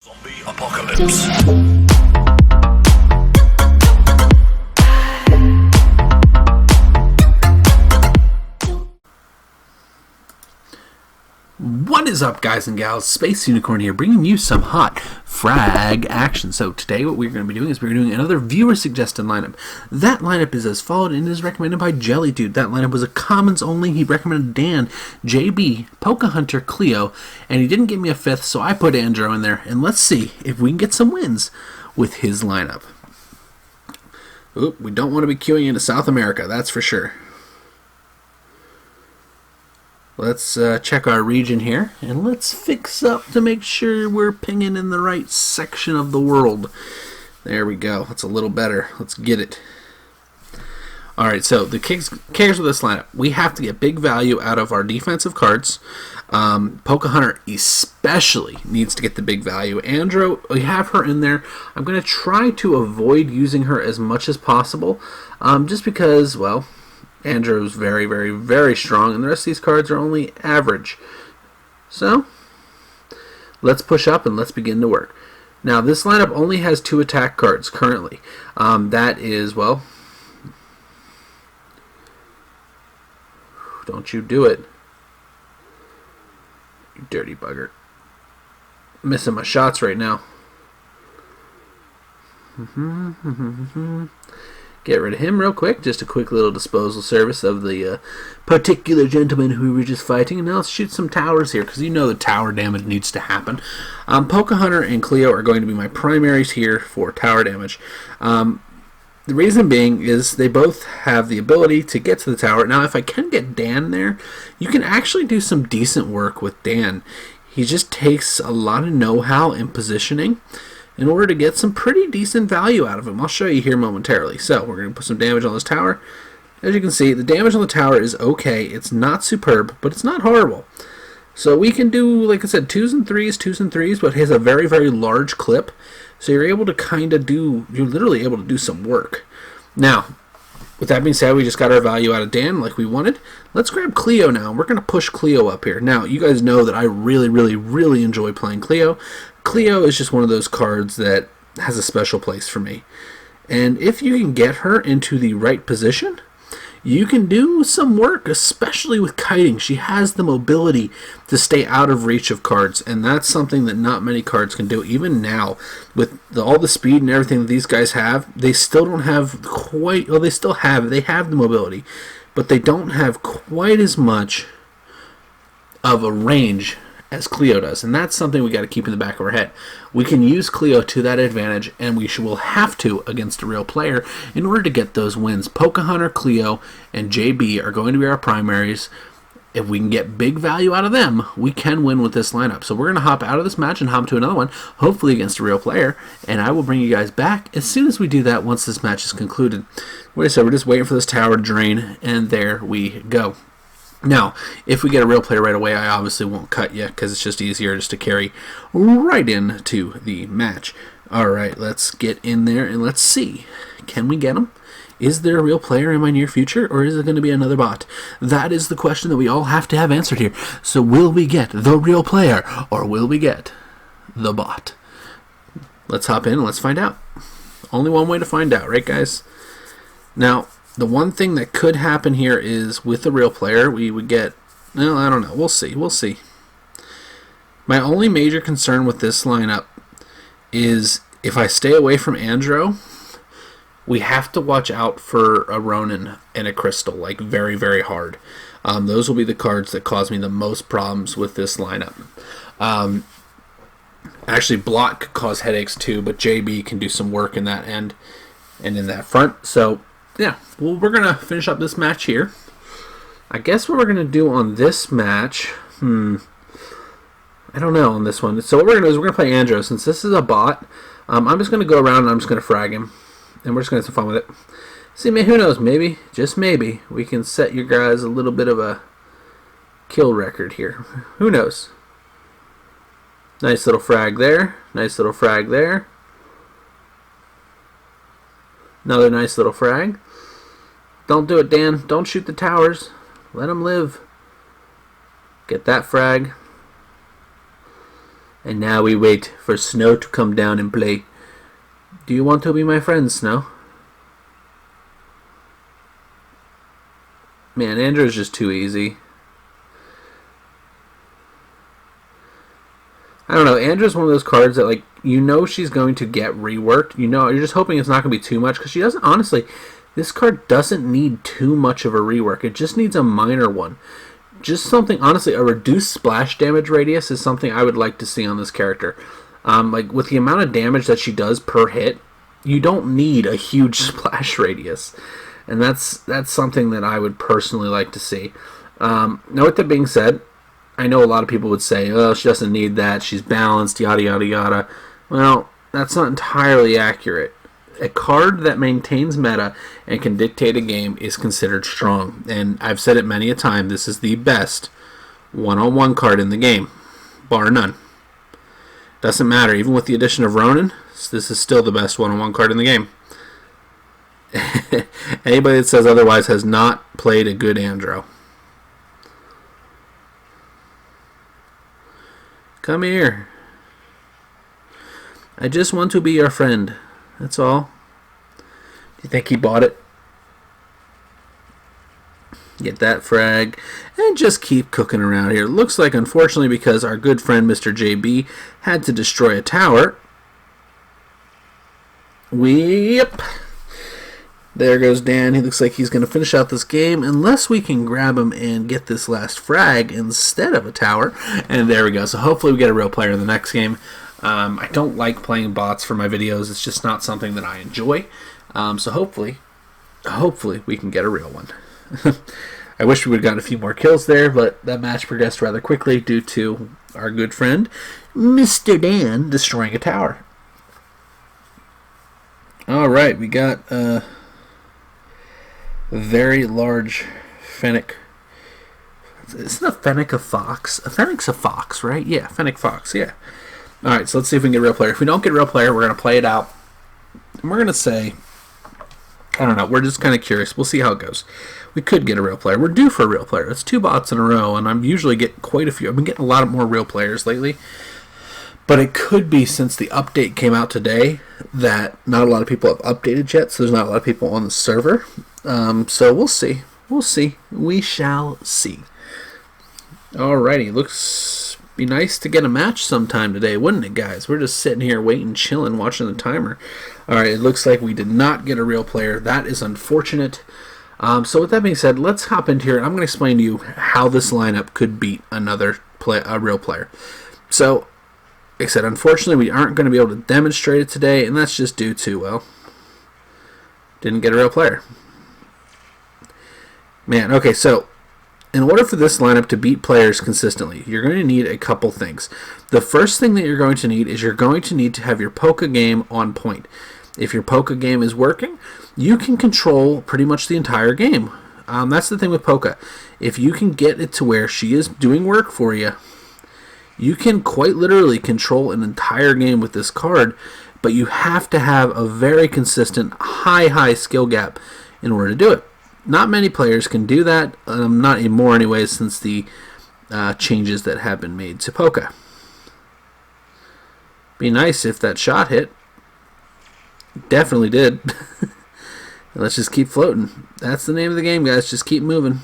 Zombie apocalypse. What is up, guys and gals? Space Unicorn here, bringing you some hot frag action. So today what we're going to be doing is we're doing another viewer suggested lineup. That lineup is as followed and is recommended by Jelly Dude. That lineup was a commons only. He recommended Dan, JB, Poca Hunter, Cleo, and he didn't give me a fifth, so I put Andrew in there. And let's see if we can get some wins with his lineup. Oop, we don't want to be queuing into South America, that's for sure. Let's check our region here, and let's fix up to make sure we're pinging in the right section of the world. There we go. That's a little better. Let's get it. Alright, so the cares with this lineup. We have to get big value out of our defensive cards. Poca Hunter especially needs to get the big value. Andrew, we have her in there. I'm going to try to avoid using her as much as possible, just because, well, Andrew's very, very, very strong, and the rest of these cards are only average. So, let's push up and let's begin to work. Now, this lineup only has 2 attack cards currently. That is, well, don't you do it. You dirty bugger. Missing my shots right now. Get rid of him real quick. Just a quick little disposal service of the particular gentleman who we were just fighting. And now let's shoot some towers here, because you know the tower damage needs to happen. Poca Hunter and Cleo are going to be my primaries here for tower damage. The reason being is they both have the ability to get to the tower. Now, if I can get Dan there, you can actually do some decent work with Dan. He just takes a lot of know-how in positioning in order to get some pretty decent value out of him. I'll show you here momentarily. So we're going to put some damage on this tower. As you can see, the damage on the tower is okay. It's not superb, but it's not horrible. So we can do, like I said, 2s and 3s, but he has a very, very large clip. So you're able to kind of do, you're literally able to do some work. Now, with that being said, we just got our value out of Dan like we wanted. Let's grab Cleo now. We're going to push Cleo up here. Now, you guys know that I really, really, really enjoy playing Cleo. Cleo is just one of those cards that has a special place for me. And if you can get her into the right position, you can do some work, especially with kiting. She has the mobility to stay out of reach of cards, and that's something that not many cards can do. Even now, with all the speed and everything that these guys have, they still don't have quite, well, they have the mobility, but they don't have quite as much of a range as Cleo does, and that's something we got to keep in the back of our head. We can use Cleo to that advantage, and we will have to against a real player in order to get those wins. Poca Hunter, Cleo, and JB are going to be our primaries. If we can get big value out of them, we can win with this lineup. So we're going to hop out of this match and hop to another one, hopefully against a real player, and I will bring you guys back as soon as we do that once this match is concluded. Like I said, we're just waiting for this tower to drain, and there we go. Now, if we get a real player right away, I obviously won't cut you, because it's just easier just to carry right into the match. Alright, let's get in there and let's see. Can we get him? Is there a real player in my near future, or is it going to be another bot? That is the question that we all have to have answered here. So will we get the real player, or will we get the bot? Let's hop in and let's find out. Only one way to find out, right, guys? Now, the one thing that could happen here is with a real player, we would get, well, I don't know. We'll see. We'll see. My only major concern with this lineup is if I stay away from Andrew, we have to watch out for a Ronin and a Crystal, like very, very hard. Those will be the cards that cause me the most problems with this lineup. Actually, Block could cause headaches too, but JB can do some work in that end and in that front. So, yeah, well, we're going to finish up this match here. I guess what we're going to do on this match, I don't know on this one. So what we're going to do is we're going to play Andrew. Since this is a bot, I'm just going to go around and I'm just going to frag him. And we're just going to have some fun with it. See, man, who knows, maybe, just maybe, we can set your guys a little bit of a kill record here. Who knows? Nice little frag there. Nice little frag there. Another nice little frag. Don't do it, Dan. Don't shoot the towers. Let them live. Get that frag. And now we wait for Snow to come down and play. Do you want to be my friend, Snow? Man, Andrew's just too easy. I don't know. Andrew's one of those cards that, like, you know she's going to get reworked. You know, you're just hoping it's not going to be too much, because she doesn't, honestly, this card doesn't need too much of a rework. It just needs a minor one. Just something, honestly, a reduced splash damage radius is something I would like to see on this character. Like, with the amount of damage that she does per hit, you don't need a huge splash radius. And that's something that I would personally like to see. Now, with that being said, I know a lot of people would say, oh, she doesn't need that, she's balanced, yada, yada, yada. Well, that's not entirely accurate. A card that maintains meta and can dictate a game is considered strong. And I've said it many a time, this is the best one-on-one card in the game, bar none. Doesn't matter, even with the addition of Ronin, this is still the best one-on-one card in the game. Anybody that says otherwise has not played a good Andro. Come here. I just want to be your friend. That's all. Do you think he bought it? Get that frag. And just keep cooking around here. Looks like, unfortunately, because our good friend Mr. JB had to destroy a tower. Yep. There goes Dan. He looks like he's going to finish out this game unless we can grab him and get this last frag instead of a tower. And there we go. So hopefully we get a real player in the next game. I don't like playing bots for my videos. It's just not something that I enjoy. So hopefully we can get a real one. I wish we would have gotten a few more kills there, but that match progressed rather quickly due to our good friend Mr. Dan destroying a tower. Alright, we got very large Fennec. Isn't a Fennec a fox? A Fennec's a fox, right? Yeah, Fennec fox, yeah. Alright, so let's see if we can get a real player. If we don't get a real player, we're going to play it out. And we're going to say, I don't know, we're just kind of curious. We'll see how it goes. We could get a real player. We're due for a real player. It's 2 bots in a row, and I'm usually getting quite a few. I've been getting a lot more real players lately. But it could be, since the update came out today, that not a lot of people have updated yet, so there's not a lot of people on the server. So we'll see. We'll see. We shall see. Alrighty, looks be nice to get a match sometime today, wouldn't it, guys? We're just sitting here waiting, chilling, watching the timer. Alright, it looks like we did not get a real player. That is unfortunate. So with that being said, let's hop into here, and I'm going to explain to you how this lineup could beat a real player. So, like I said, unfortunately, we aren't going to be able to demonstrate it today, and that's just due to, well, didn't get a real player. Man, okay, so in order for this lineup to beat players consistently, you're going to need a couple things. The first thing that you're going to need is you're going to need to have your Poca game on point. If your Poca game is working, you can control pretty much the entire game. That's the thing with Poca. If you can get it to where she is doing work for you, you can quite literally control an entire game with this card, but you have to have a very consistent, high skill gap in order to do it. Not many players can do that, not anymore anyways, since the changes that have been made to Poca. Be nice if that shot hit. Definitely did. Let's just keep floating. That's the name of the game, guys. Just keep moving.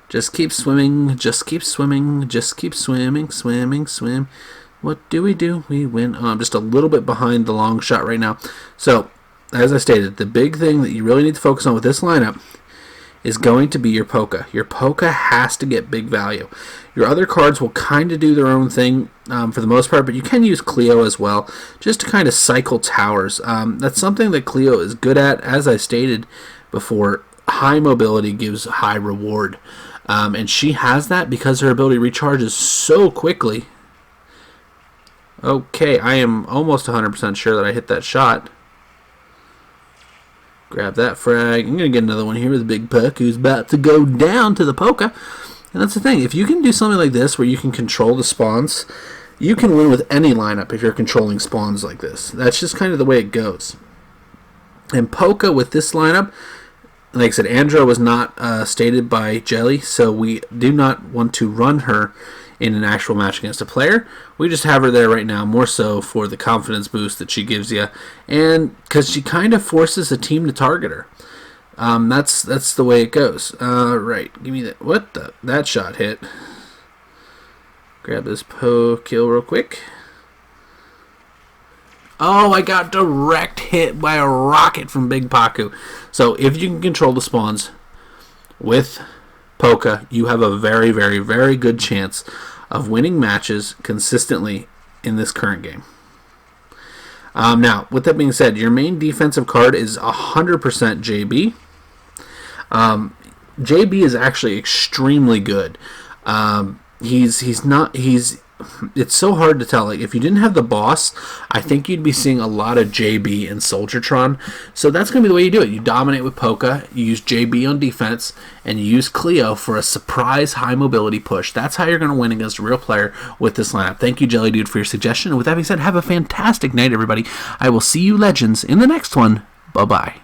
Just keep swimming. Just keep swimming. Just keep swimming. Swim. What do? We win. Oh, I'm just a little bit behind the long shot right now. So, as I stated, the big thing that you really need to focus on with this lineup is going to be your Poca. Your Poca has to get big value. Your other cards will kind of do their own thing for the most part, but you can use Cleo as well, just to kind of cycle towers. That's something that Cleo is good at. As I stated before, high mobility gives high reward. And she has that because her ability recharges so quickly. Okay, I am almost 100% sure that I hit that shot. Grab that frag. I'm going to get another one here with a big puck who's about to go down to the Poca. And that's the thing. If you can do something like this where you can control the spawns, you can win with any lineup if you're controlling spawns like this. That's just kind of the way it goes. And Poca with this lineup, like I said, Andro was not stated by Jelly, so we do not want to run her in an actual match against a player. We just have her there right now more so for the confidence boost that she gives you, and because she kind of forces a team to target her. That's the way it goes. Right, give me that. What the? That shot hit. Grab this kill real quick. Oh, I got direct hit by a rocket from Big Paku. So if you can control the spawns with Poca, you have a very, very, very good chance of winning matches consistently in this current game. Now, with that being said, your main defensive card is 100% JB. JB is actually extremely good. It's so hard to tell. Like, if you didn't have the boss, I think you'd be seeing a lot of JB and Soldiertron. So that's going to be the way you do it. You dominate with Poca, you use JB on defense, and you use Cleo for a surprise high mobility push. That's how you're going to win against a real player with this lineup. Thank you, Jelly Dude, for your suggestion. And with that being said, have a fantastic night, everybody. I will see you legends in the next one. Bye-bye.